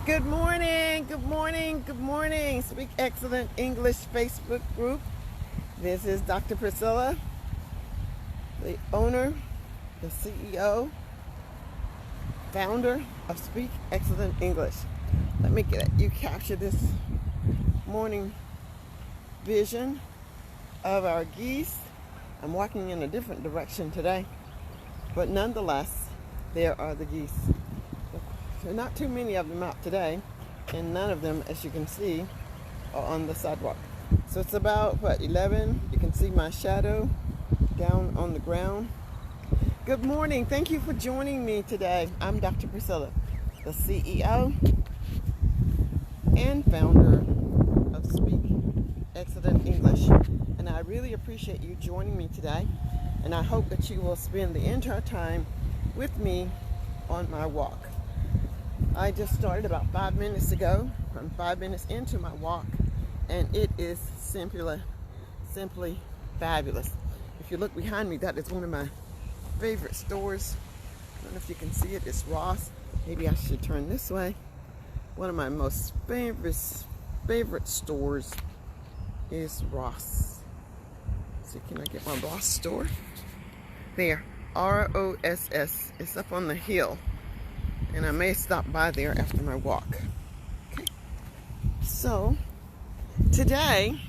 Good morning, good morning, good morning. Speak Excellent English Facebook group. This is Dr. Priscilla, the owner, the CEO, founder of Speak Excellent English. Let me get you capture this morning vision of our geese. I'm walking in a different direction today, but nonetheless, there are the geese. There are not too many of them out today, and none of them, as you can see, are on the sidewalk. So it's about, 11? You can see my shadow down on the ground. Good morning. Thank you for joining me today. I'm Dr. Priscilla, the CEO and founder of Speak Excellent English. And I really appreciate you joining me today. And I hope that you will spend the entire time with me on my walk. I just started about 5 minutes ago. I'm 5 minutes into my walk, and it is simply fabulous. If you look behind me, that is one of my favorite stores. I don't know if you can see it. It's Ross. Maybe I should turn this way. One of my most favorite stores is Ross. So can I get my Ross store? There, R-O-S-S. It's up on the hill. And I may stop by there after my walk. Okay. So, today,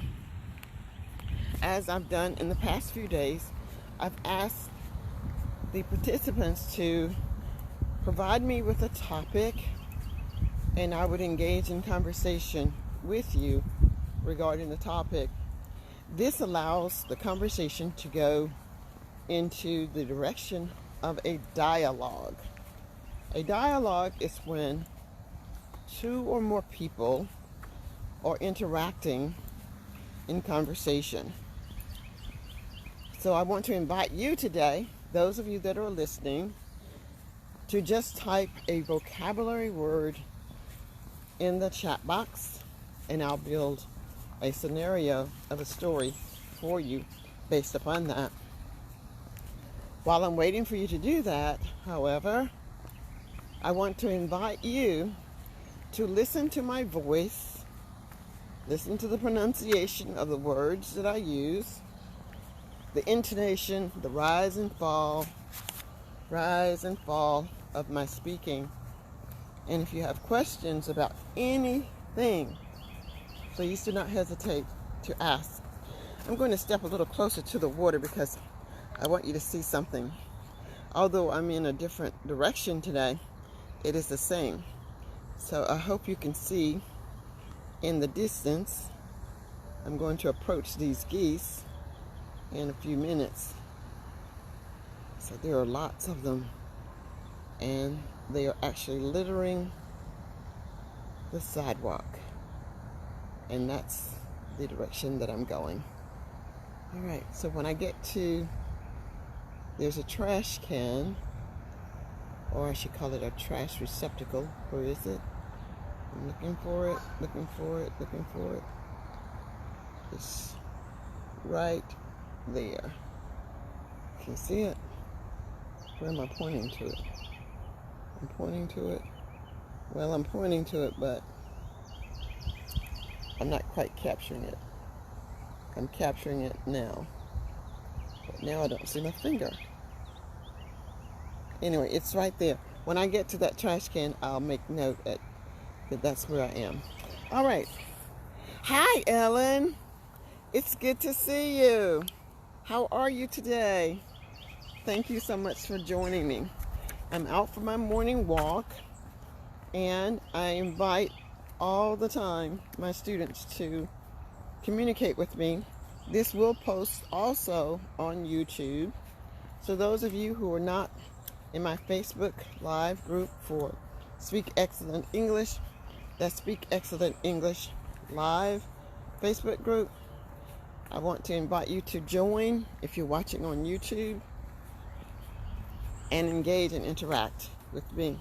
as I've done in the past few days, I've asked the participants to provide me with a topic, and I would engage in conversation with you regarding the topic. This allows the conversation to go into the direction of a dialogue. A dialogue is when two or more people are interacting in conversation. So I want to invite you today, those of you that are listening, to just type a vocabulary word in the chat box, and I'll build a scenario of a story for you based upon that. While I'm waiting for you to do that, however, I want to invite you to listen to my voice, listen to the pronunciation of the words that I use, the intonation, the rise and fall of my speaking. And if you have questions about anything, please do not hesitate to ask. I'm going to step a little closer to the water because I want you to see something. Although I'm in a different direction today, it is the same. So I hope you can see in the distance. I'm going to approach these geese in a few minutes. So there are lots of them, and they are actually littering the sidewalk, and that's the direction that I'm going. All right, so when I get to, there's a trash can, or I should call it a trash receptacle. Where is it? I'm looking for it. It's right there. Can you see it? Where am I pointing to it? I'm pointing to it. Well, I'm pointing to it, but I'm not quite capturing it. I'm capturing it now. But now I don't see my finger. Anyway, it's right there. When I get to that trash can, I'll make note that that's where I am. All right. Hi, Ellen. It's good to see you. How are you today? Thank you so much for joining me. I'm out for my morning walk, and I invite all the time my students to communicate with me. This will post also on YouTube. So those of you who are not in my Facebook Live group for Speak Excellent English, that's Speak Excellent English Live Facebook group, I want to invite you to join if you're watching on YouTube and engage and interact with me.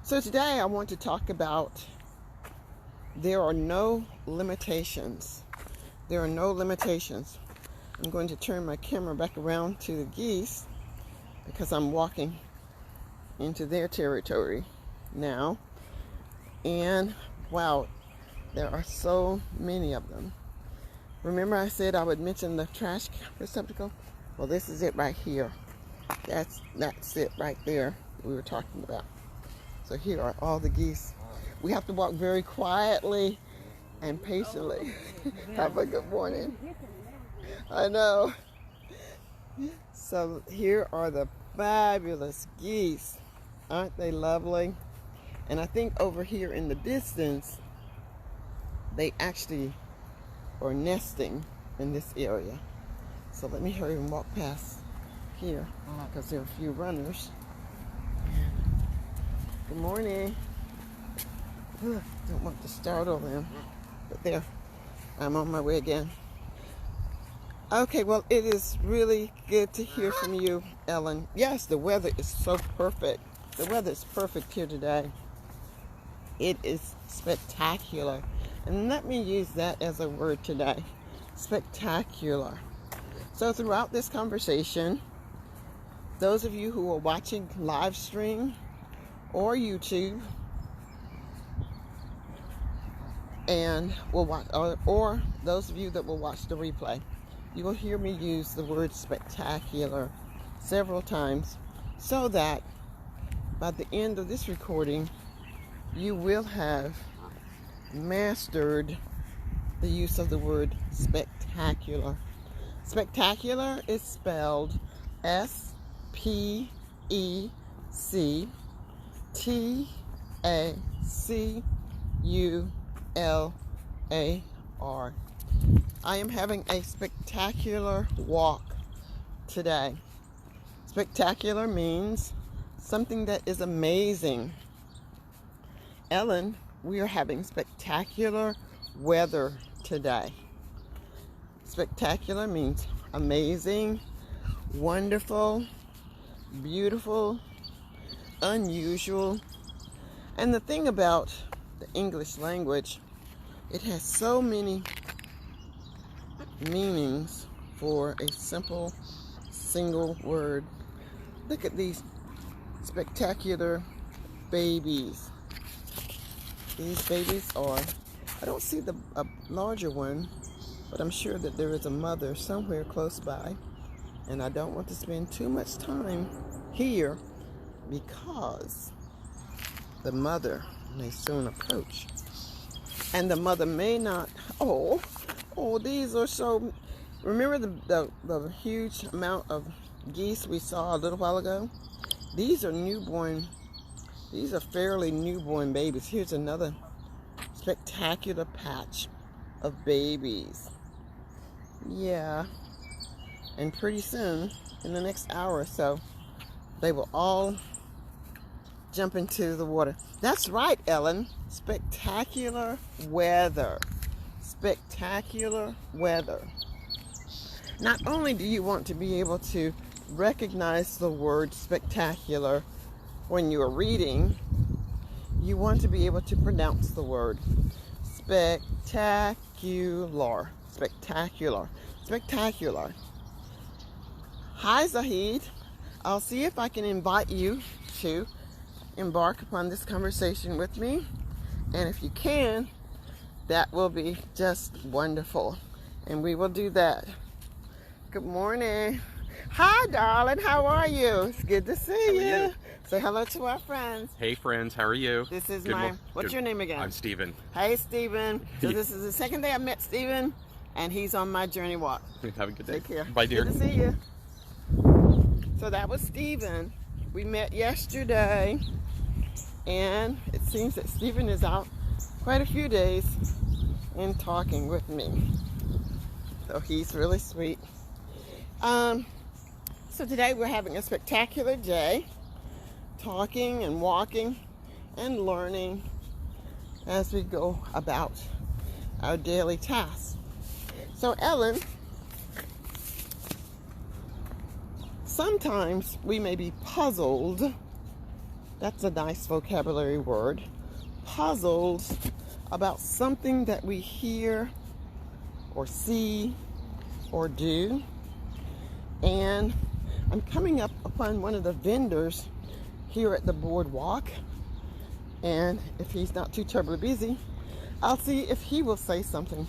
So today I want to talk about there are no limitations. There are no limitations. I'm going to turn my camera back around to the geese because I'm walking into their territory now. And wow, there are so many of them. Remember I said I would mention the trash receptacle? Well, this is it right here. That's it right there we were talking about. So here are all the geese. We have to walk very quietly and patiently. Have a good morning. I know. So here are the fabulous geese. Aren't they lovely? And I think over here in the distance, they actually are nesting in this area. So let me hurry and walk past here because there are a few runners. Good morning. Don't want to startle them, but there, I'm on my way again. Okay, well, it is really good to hear from you, Ellen. Yes, the weather is so perfect. The weather is perfect here today. It is spectacular. And let me use that as a word today. Spectacular. So throughout this conversation, those of you who are watching live stream or YouTube and will watch, or those of you that will watch the replay, you will hear me use the word spectacular several times so that by the end of this recording, you will have mastered the use of the word spectacular. Spectacular is spelled S-P-E-C-T-A-C-U-L-A-R. I am having a spectacular walk today. Spectacular means something that is amazing. Ellen, we are having spectacular weather today. Spectacular means amazing, wonderful, beautiful, unusual. And the thing about the English language, it has so many meanings for a simple single word. Look at these spectacular babies. These babies are, I don't see a larger one, but I'm sure that there is a mother somewhere close by. And I don't want to spend too much time here because the mother may soon approach. And the mother may not, these are so, remember the huge amount of geese we saw a little while ago? These are fairly newborn babies. Here's another spectacular patch of babies. Yeah. And pretty soon, in the next hour or so, they will all jump into the water. That's right, Ellen. Spectacular weather. Spectacular weather. Not only do you want to be able to recognize the word spectacular when you are reading, you want to be able to pronounce the word spectacular. Spectacular. Spectacular. Hi, Zahid. I'll see if I can invite you to embark upon this conversation with me. And if you can, that will be just wonderful. And we will do that. Good morning. Hi, darling. How are you? It's good to see you. Say hello to our friends. Hey, friends. How are you? This is what's your name again? I'm Steven. Hey, Steven. So this is the second day I met Steven, and he's on my journey walk. Have a good day. Take care. Bye, dear. Good to see you. So that was Steven. We met yesterday, and it seems that Steven is out quite a few days and talking with me. So he's really sweet. So today we're having a spectacular day, talking and walking and learning as we go about our daily tasks. So Ellen, sometimes we may be puzzled, that's a nice vocabulary word, puzzled about something that we hear or see or do. And I'm coming up upon one of the vendors here at the Boardwalk, And if he's not too terribly busy, I'll see if he will say something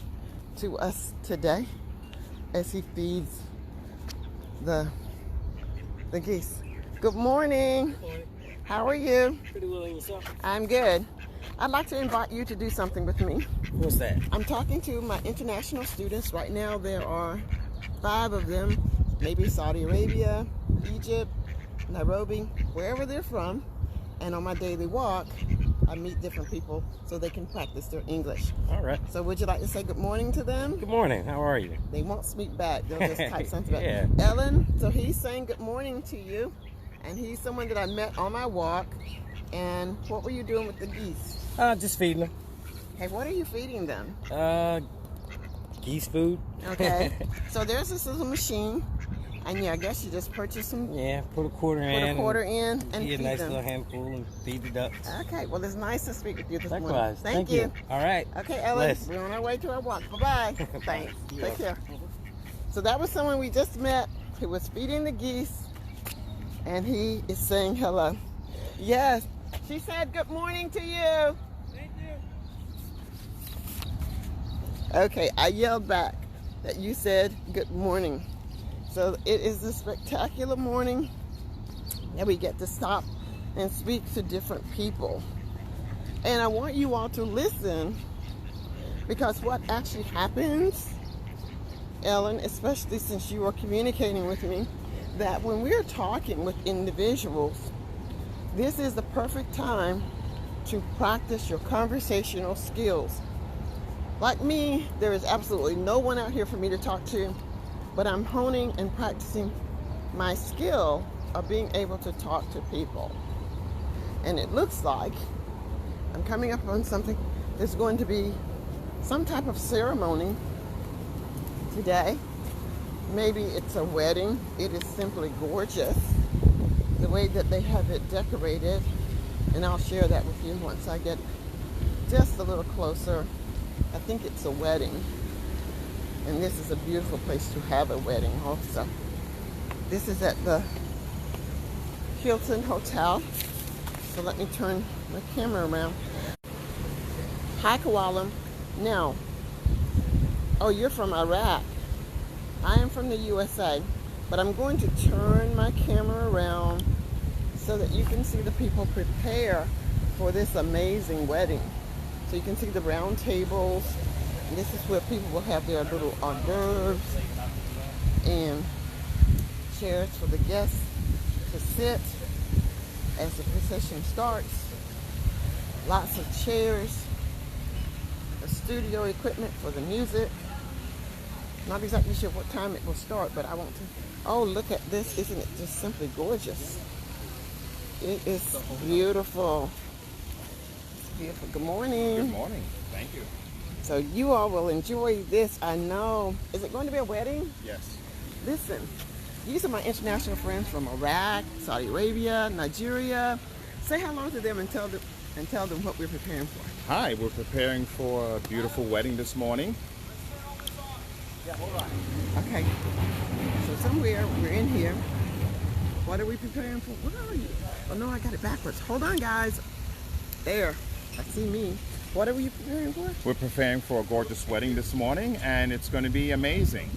to us today as he feeds the geese. Good morning. Good morning. How are you? Pretty well, and yourself? I'm good. I'd like to invite you to do something with me. What's that? I'm talking to my international students. Right now there are 5 of them, maybe Saudi Arabia, Egypt, Nairobi, wherever they're from. And on my daily walk, I meet different people so they can practice their English. All right. So would you like to say good morning to them? Good morning. How are you? They won't speak back. They'll just type something back. Yeah. Ellen, so he's saying good morning to you. And he's someone that I met on my walk. And what were you doing with the geese? Just feeding them. Hey, what are you feeding them? Geese food. Okay. So there's this little machine. And yeah, I guess you just purchase some. Yeah, put a quarter in. Put a quarter in and feed feed a nice them. little handful and feed the ducks. Okay, well, it's nice to speak with you this morning. Likewise. Thank you. All right. Okay, Ellen, Bless. we're on our way to our walk. Bye-bye. Thanks. You're Take care. welcome. So that was someone we just met who was feeding the geese, and he is saying hello. Yes, she said good morning to you. Thank you. Okay, I yelled back that you said good morning. So it is a spectacular morning that we get to stop and speak to different people. And I want you all to listen, because what actually happens, Ellen, especially since you are communicating with me, that when we're talking with individuals, this is the perfect time to practice your conversational skills. Like me, there is absolutely no one out here for me to talk to, but I'm honing and practicing my skill of being able to talk to people. And it looks like I'm coming up on something. There's going to be some type of ceremony today. Maybe it's a wedding. It is simply gorgeous, the way that they have it decorated. And I'll share that with you once I get just a little closer. I think it's a wedding. And this is a beautiful place to have a wedding also. This is at the Hilton Hotel. So let me turn my camera around. Hi, Koala. Now, oh, you're from Iraq. I am from the USA, but I'm going to turn my camera around so that you can see the people prepare for this amazing wedding. So you can see the round tables. And this is where people will have their little hors d'oeuvres and chairs for the guests to sit as the procession starts. Lots of chairs, the studio equipment for the music. Not exactly sure what time it will start, but I want to. Oh, look at this. Isn't it just simply gorgeous? It is beautiful. It's beautiful. Good morning. Good morning. Thank you. So you all will enjoy this, I know. Is it going to be a wedding? Yes. Listen, these are my international friends from Iraq, Saudi Arabia, Nigeria. Say hello to them and tell them what we're preparing for. Hi, we're preparing for a beautiful wedding this morning. Okay. So somewhere we're in here. What are we preparing for? Where are you? Oh no, I got it backwards. Hold on, guys. There. I see me. What are we preparing for? We're preparing for a gorgeous wedding this morning, and it's going to be amazing.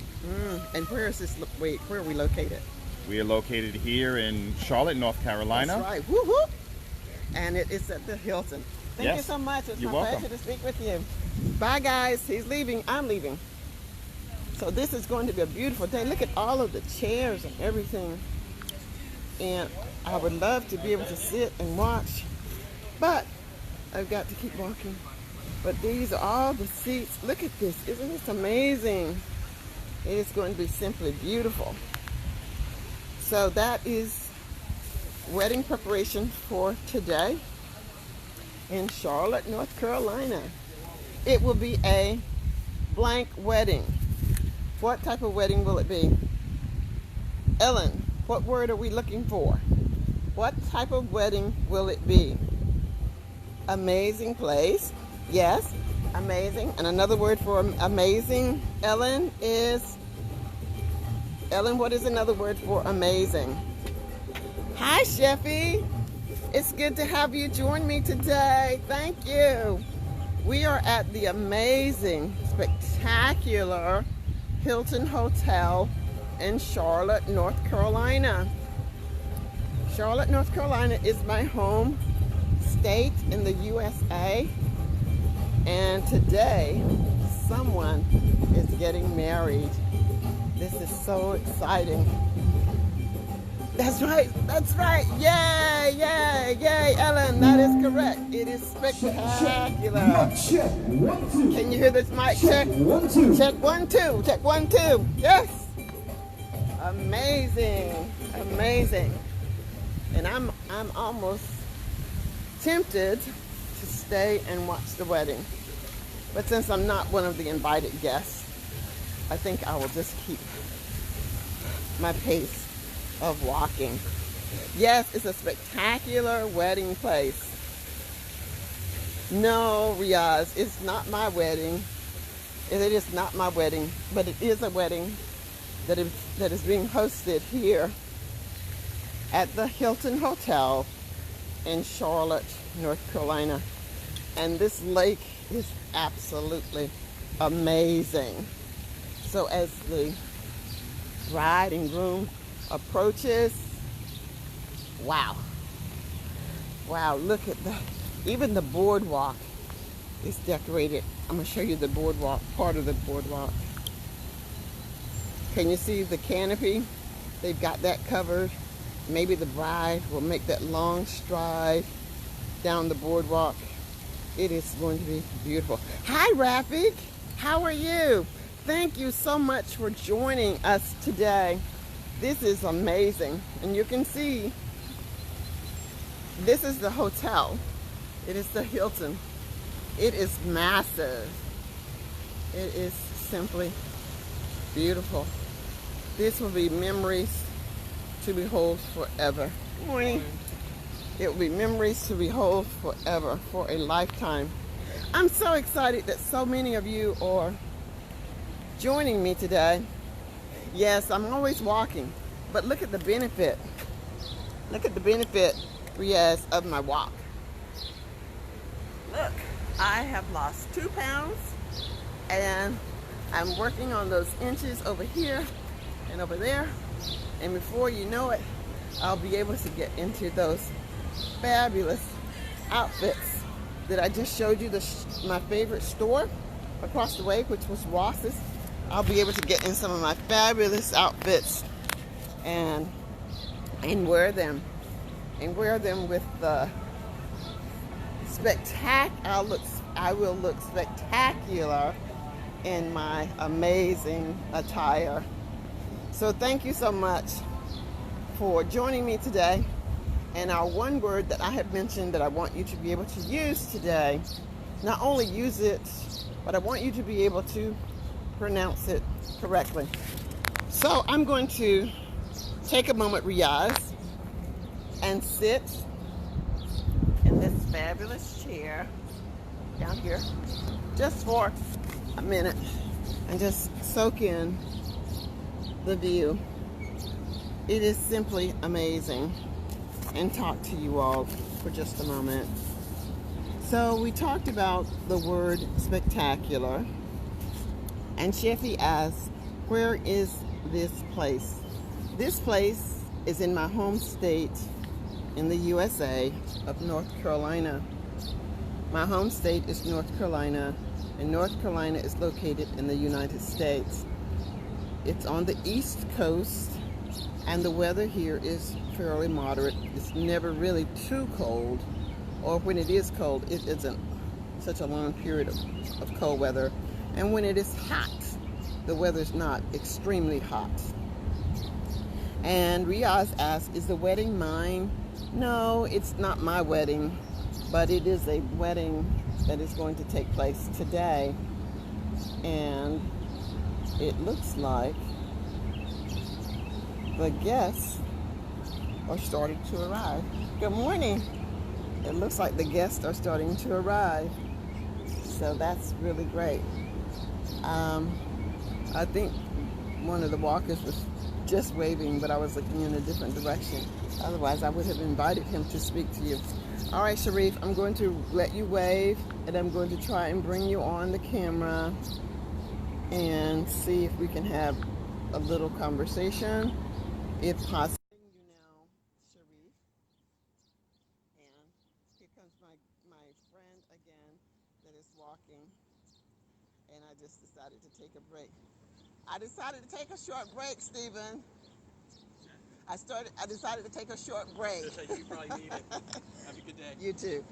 And where is this? Wait, where are we located? We are located here in Charlotte, North Carolina. That's right. Woo whoop. And it is at the Hilton. Thank you Yes. so much. It's You're my welcome. pleasure to speak with you. Bye, guys. He's leaving. I'm leaving. So this is going to be a beautiful day. Look at all of the chairs and everything. And I would love to be able to sit and watch, but I've got to keep walking. But these are all the seats. Look at this. Isn't this amazing? It is going to be simply beautiful. So that is wedding preparation for today in Charlotte, North Carolina. It will be a blank wedding. What type of wedding will it be? Ellen, what word are we looking for? What type of wedding will it be? Amazing place. Yes, amazing. And another word for amazing, Ellen, is... Ellen, what is another word for amazing? Hi, Sheffy. It's good to have you join me today. Thank you. We are at the amazing, spectacular Hilton Hotel in Charlotte, North Carolina. Charlotte, North Carolina is my home state in the USA. And today, someone is getting married. This is so exciting. That's right, yay, yay, yay, Ellen, that is correct. It is spectacular. Check. 1, 2. Can you hear this mic check? 1, 2. Check 1, 2, check 1, 2, yes. Amazing, amazing. And I'm almost tempted to stay and watch the wedding. But since I'm not one of the invited guests, I think I will just keep my pace of walking. Yes, it's a spectacular wedding place. No, Riaz, it's not my wedding. It is not my wedding, but it is a wedding that is being hosted here at the Hilton Hotel in Charlotte, North Carolina. And this lake is absolutely amazing. So as the bride and groom approaches, wow, look at even the boardwalk is decorated. I'm going to show you the boardwalk, part of the boardwalk. Can you see the canopy? They've got that covered. Maybe the bride will make that long stride down the boardwalk. It is going to be beautiful. Hi, Rafik. How are you? Thank you so much for joining us today. This is amazing. And you can see, this is the hotel. It is the Hilton. It is massive. It is simply beautiful. This will be memories to behold forever. Good morning. It will be memories to behold forever, for a lifetime. I'm so excited that so many of you are joining me today. Yes, I'm always walking, but look at the benefit. Look at the benefit, Riaz, of my walk. Look, I have lost 2 pounds, and I'm working on those inches over here and over there. And before you know it, I'll be able to get into those fabulous outfits that I just showed you, my favorite store across the way, which was Ross's. I'll be able to get in some of my fabulous outfits and wear them with the I will look spectacular in my amazing attire. So thank you so much for joining me today. And our one word that I have mentioned that I want you to be able to use today, not only use it, but I want you to be able to pronounce it correctly. So I'm going to take a moment, Riaz, and sit in this fabulous chair down here just for a minute and just soak in the view. It is simply amazing. And talk to you all for just a moment. So we talked about the word spectacular, and Sheffy asked, where is this place? This place is in my home state in the USA of North Carolina. My home state is North Carolina, and North Carolina is located in the United States. It's on the East Coast, and the weather here is fairly moderate. It's never really too cold, or when it is cold, it isn't such a long period of cold weather. And when it is hot, the weather's not extremely hot. And Riaz asked, is the wedding mine? No, it's not my wedding, but it is a wedding that is going to take place today. And it looks like the guests are starting to arrive. Good morning. It looks like the guests are starting to arrive. So that's really great. I think one of the walkers was just waving, but I was looking in a different direction. Otherwise, I would have invited him to speak to you. All right, Sharif, I'm going to let you wave, and I'm going to try and bring you on the camera and see if we can have a little conversation, if possible. You now, Sharif, and here comes my friend again that is walking, and I just decided to take a break. I decided to take a short break, Stephen. I decided to take a short break. Just like you probably need it. Have a good day. You too.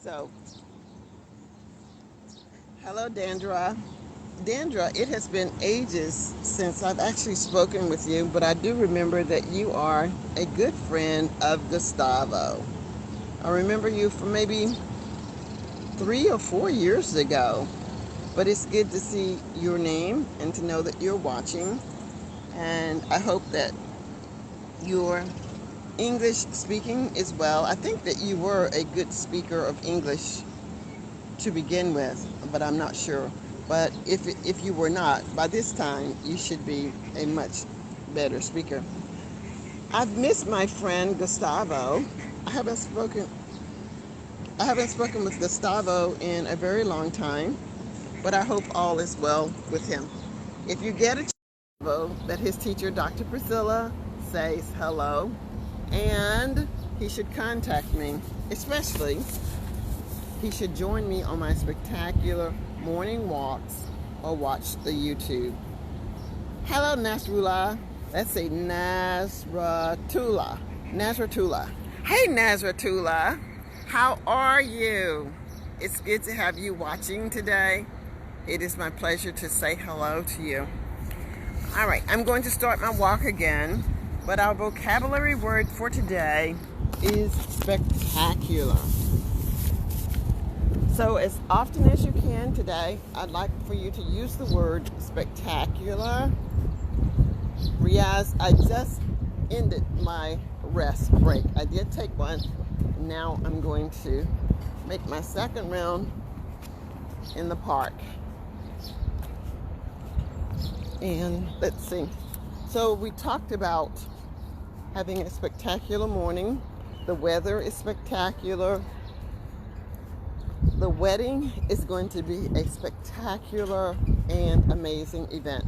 So, hello, Dandra. Dandra, it has been ages since I've actually spoken with you, but I do remember that you are a good friend of Gustavo. I remember you from maybe 3 or 4 years ago, but it's good to see your name and to know that you're watching, and I hope that your English speaking is well. I think that you were a good speaker of English to begin with, but I'm not sure. But if you were not, by this time you should be a much better speaker. I've missed my friend Gustavo. I haven't spoken with Gustavo in a very long time, but I hope all is well with him. If you get a chance that his teacher, Dr. Priscilla, says hello, and he should contact me, especially he should join me on my spectacular morning walks or watch the YouTube. Hello, Nasrullah. Let's say Nasratullah. Nasratullah. Hey, Nasratullah. How are you? It's good to have you watching today. It is my pleasure to say hello to you. All right, I'm going to start my walk again, but our vocabulary word for today is spectacular. So as often as you can today, I'd like for you to use the word spectacular. Riaz, I just ended my rest break. I did take one. Now I'm going to make my second round in the park. And let's see. So we talked about having a spectacular morning. The weather is spectacular. The wedding is going to be a spectacular and amazing event.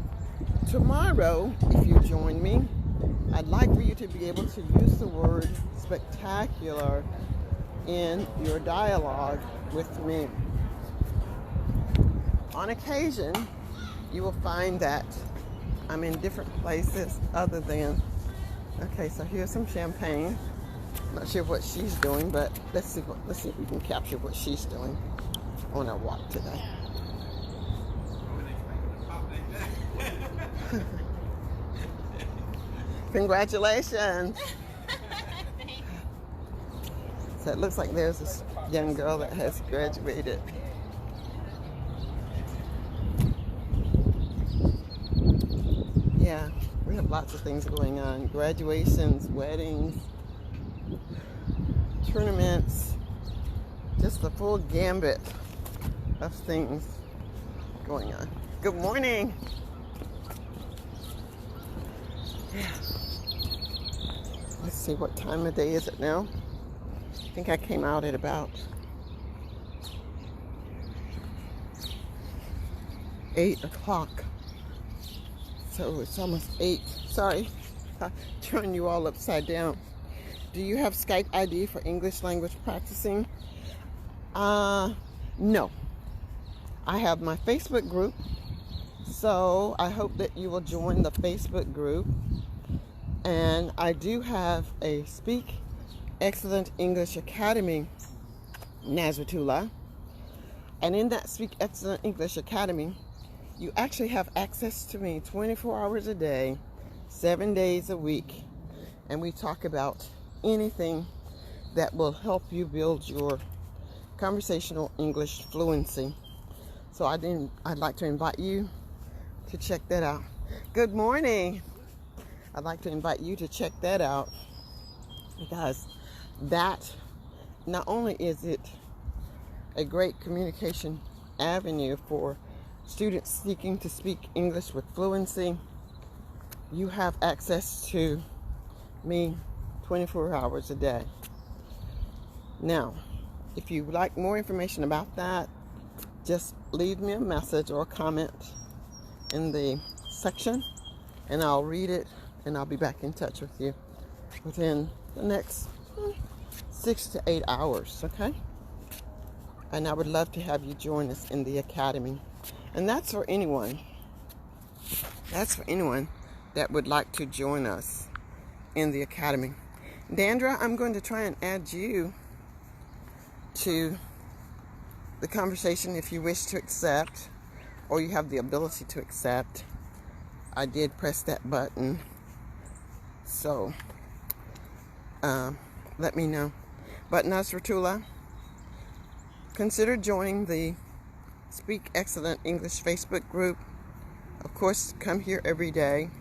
Tomorrow, if you join me, I'd like for you to be able to use the word spectacular in your dialogue with me. On occasion, you will find that I'm in different places other than, okay, so here's some champagne. Not sure what she's doing, but let's see if we can capture what she's doing on our walk today. Congratulations. So it looks like there's this young girl that has graduated. Yeah, we have lots of things going on. Graduations, weddings, tournaments, just the full gambit of things going on. Good morning. Yeah. Let's see, what time of day is it now? I think I came out at about 8 o'clock. So it's almost 8. Sorry, I turned you all upside down. Do you have Skype ID for English language practicing? No. I have my Facebook group, so I hope that you will join the Facebook group. And I do have a Speak Excellent English Academy, Nazratullah. And in that Speak Excellent English Academy, you actually have access to me 24 hours a day, 7 days a week. And we talk about anything that will help you build your conversational English fluency. So I'd like to invite you to check that out. Good morning. I'd like to invite you to check that out, because that, not only is it a great communication avenue for students seeking to speak English with fluency, you have access to me 24 hours a day. Now, if you would like more information about that, just leave me a message or a comment in the section, and I'll read it, and I'll be back in touch with you within the next 6 to 8 hours, okay? And I would love to have you join us in the academy. And that's for anyone. That's for anyone that would like to join us in the academy. Dandra, I'm going to try and add you to the conversation if you wish to accept, or you have the ability to accept. I did press that button, so let me know. But Nasratullah, consider joining the Speak Excellent English Facebook group. Of course, come here every day.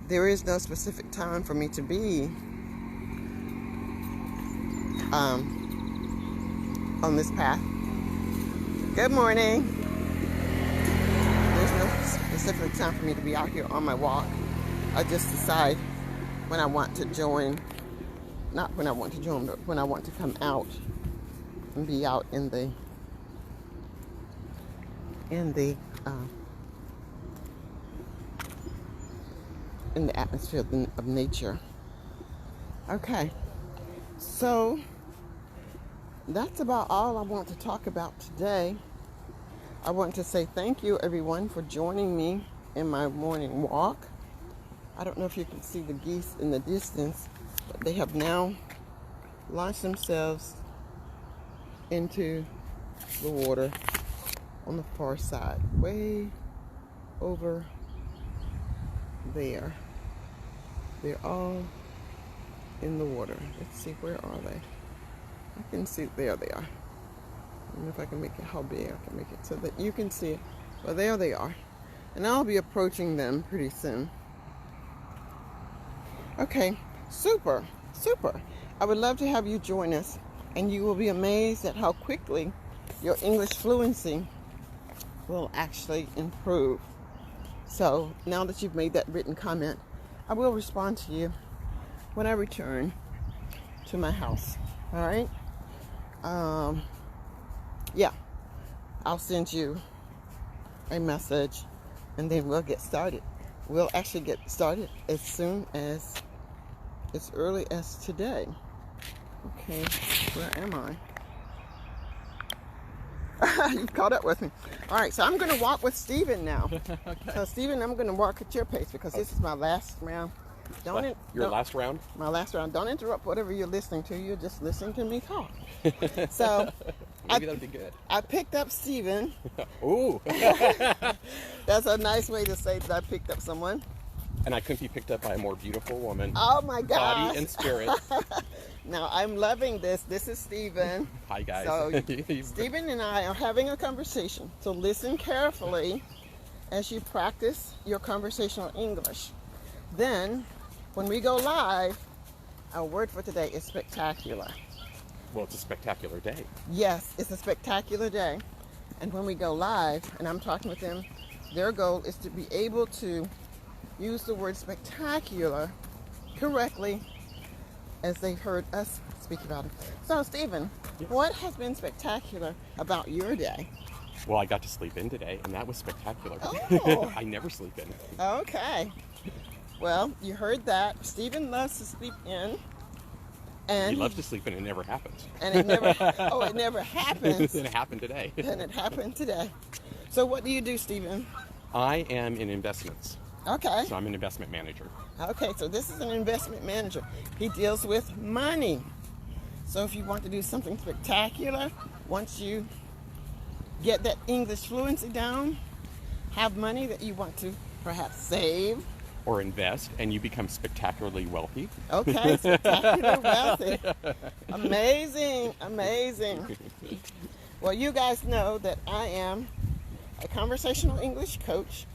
There is no specific time for me to be on this path. Good morning. There's no specific time for me to be out here on my walk. I just decide when I want to join, not when I want to join, but when I want to come out and be out in the atmosphere of nature. Okay, so that's about all I want to talk about today. I want to say thank you, everyone, for joining me in my morning walk. I don't know if you can see the geese in the distance, but they have now launched themselves into the water on the far side, way over there. They're all in the water. Let's see, where are they? I can see, there they are. I don't know if I can make it, how big I can make it so that you can see it. Well, there they are. And I'll be approaching them pretty soon. Okay, super, super. I would love to have you join us, and you will be amazed at how quickly your English fluency will actually improve. So now that you've made that written comment, I will respond to you when I return to my house. All right? Yeah, I'll send you a message, and then we'll get started. We'll actually get started as soon as, as early as today. Okay, where am I? You've caught up with me. All right, so I'm going to walk with Stephen now. Okay. So, Stephen, I'm going to walk at your pace because this is my last round. Last round? My last round. Don't interrupt whatever you're listening to. You're just listening to me talk. So, maybe that'd be good. I picked up Stephen. Ooh. That's a nice way to say that I picked up someone. And I couldn't be picked up by a more beautiful woman. Oh my gosh. Body and spirit. Now, I'm loving this. This is Stephen. Hi, guys. So, Stephen and I are having a conversation. So listen carefully as you practice your conversational English. Then, when we go live, our word for today is spectacular. Well, it's a spectacular day. Yes, it's a spectacular day. And when we go live, and I'm talking with them, their goal is to be able to use the word spectacular correctly as they've heard us speak about it. So, Stephen, yes. What has been spectacular about your day? Well, I got to sleep in today, and that was spectacular. Oh. I never sleep in. Okay. Well, you heard that. Stephen loves to sleep in. And he loves to sleep in, and it never happens. And it never, oh, it never happens. Then it happened today. Then it happened today. So what do you do, Stephen? I am in investments. Okay. So I'm an investment manager. Okay, so this is an investment manager. He deals with money. So if you want to do something spectacular, once you get that English fluency down, have money that you want to perhaps save, or invest, and you become spectacularly wealthy. Okay, spectacular wealthy. Amazing, amazing. Well, you guys know that I am a conversational English coach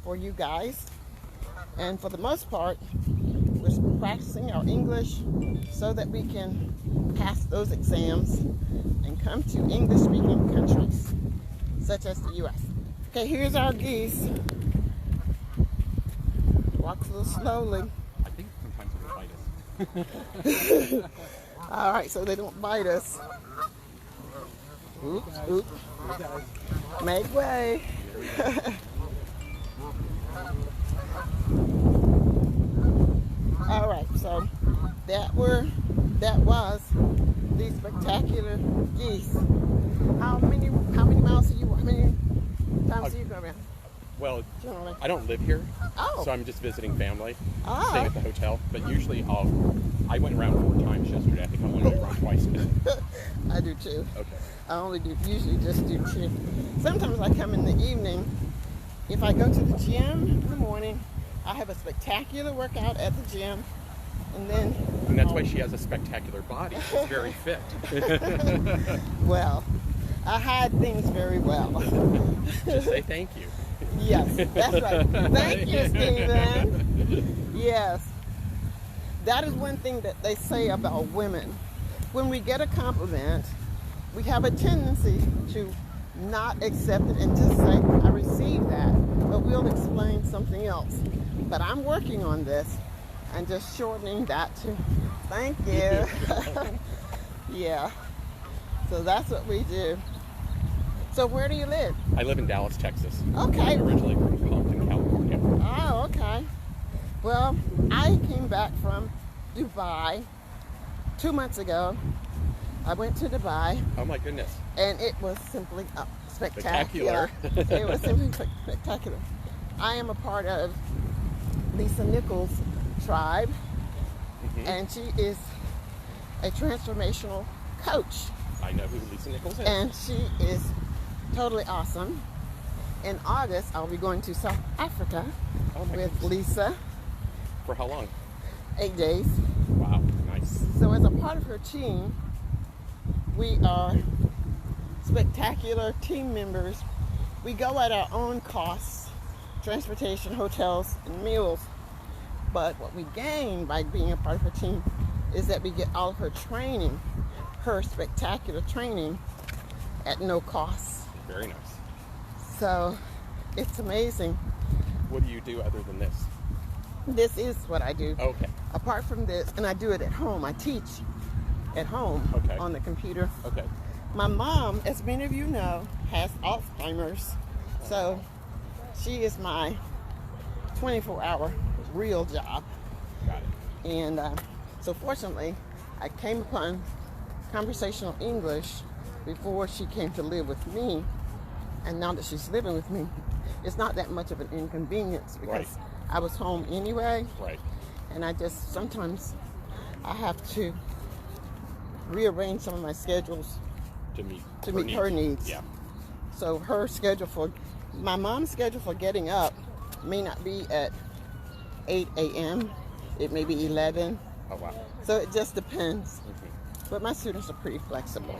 for you guys. And for the most part, we're practicing our English so that we can pass those exams and come to English-speaking countries, such as the U.S. Okay, here's our geese. Walk a little slowly. I think sometimes it'll bite us. All right, so they don't bite us. Oops, oops. Make way. All right, so that was the spectacular geese. How many miles do you? How many times do you go around? Well, Generally. I don't live here, Oh. so I'm just visiting family, Ah. staying at the hotel. But usually I went around 4 times yesterday. I think I went around twice today. I do too. Okay. I usually just do two. Sometimes I come in the evening. If I go to the gym in the morning, I have a spectacular workout at the gym, and then. And that's why she has a spectacular body. She's very fit. Well, I hide things very well. Just say thank you. Yes, that's right. Thank you, Stephen. Yes. That is one thing that they say about women. When we get a compliment, we have a tendency to not accept it and just say, I received that, but we'll explain something else. But I'm working on this and just shortening that to thank you. Yeah. So that's what we do. So where do you live? I live in Dallas, Texas. Okay. I'm originally from Compton, California. Oh, okay. Well, I came back from Dubai 2 months ago. I went to Dubai, Oh my goodness. and it was simply spectacular. It was simply spectacular. I am a part of Lisa Nichols' tribe, and she is a transformational coach, I know who Lisa Nichols is. and she is totally awesome. In August, I'll be going to South Africa Oh my with goodness. Lisa, For how long? 8 days. Wow, nice. So as a part of her team, we are spectacular team members. We go at our own costs, transportation, hotels, and meals. But what we gain by being a part of her team is that we get all of her training, her spectacular training, at no cost. Very nice. So it's amazing. What do you do other than this? This is what I do. Okay. Apart from this, and I do it at home. I teach at home Okay. on the computer. Okay. My mom, as many of you know, has Alzheimer's. So she is my 24-hour real job. Got it. And so fortunately, I came upon conversational English before she came to live with me. And now that she's living with me, it's not that much of an inconvenience because Right. I was home anyway. Right. And I just, sometimes I have to rearrange some of my schedules To meet her needs. Yeah. So my mom's schedule for getting up may not be at 8 a.m. It may be 11. Oh wow. So it just depends. But my students are pretty flexible.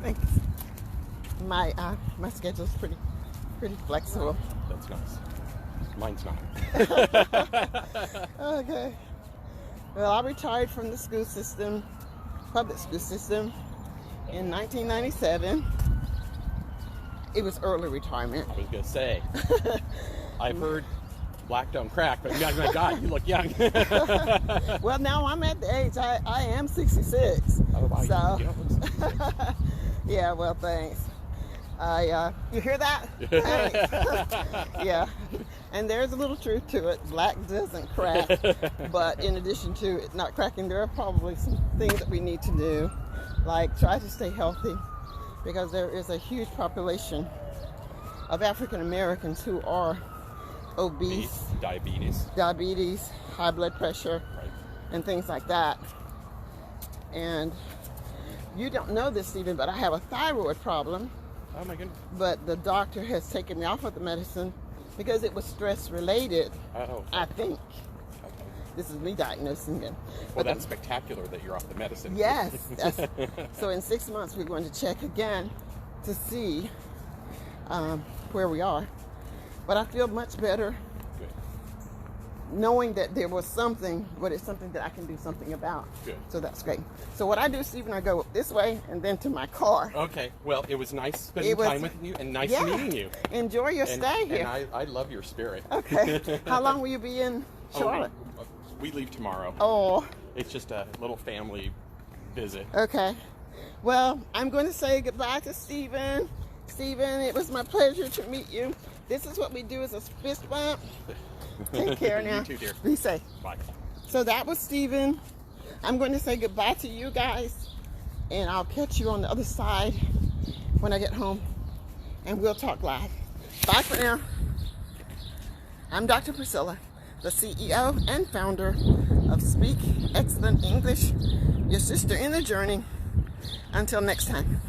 Thanks. My schedule's pretty flexible. That's nice. Mine's not. Okay. Well, I retired from the school system, public school system, in 1997. It was early retirement. I was gonna say. I've heard black don't crack, but oh my God, you look young. Well, now I'm at the age, I am 66. Oh, wow, So, you don't look 66. yeah, well, thanks. You hear that? Thanks. Yeah. And there's a little truth to it. Black doesn't crack. But in addition to it not cracking, there are probably some things that we need to do, like try to stay healthy, because there is a huge population of African Americans who are obese, diabetes, high blood pressure, Right. and things like that. And you don't know this, Stephen, but I have a thyroid problem. Oh my goodness. But the doctor has taken me off of the medicine because it was stress related, Oh. I think. Okay. This is me diagnosing it. Well, But that's spectacular that you're off the medicine. yes. So in 6 months, we're going to check again to see where we are. But I feel much better Good. knowing that there was something, but it's something that I can do something about. Good. So that's great. So what I do, Stephen, I go this way and then to my car. Okay. Well, it was nice spending It was- time with you and nice Yeah. meeting you. Enjoy your And, stay here. and I love your spirit. Okay. How long will you be in Charlotte? We leave tomorrow. Oh, It's just a little family visit. okay. Well, I'm going to say goodbye to Stephen. Stephen, it was my pleasure to meet you. This is what we do as a fist bump. Take care now. You too, dear. Be safe. Bye. So that was Stephen. I'm going to say goodbye to you guys, and I'll catch you on the other side when I get home, and we'll talk live. Bye for now. I'm Dr. Priscilla, the CEO and founder of Speak Excellent English, your sister in the journey. Until next time.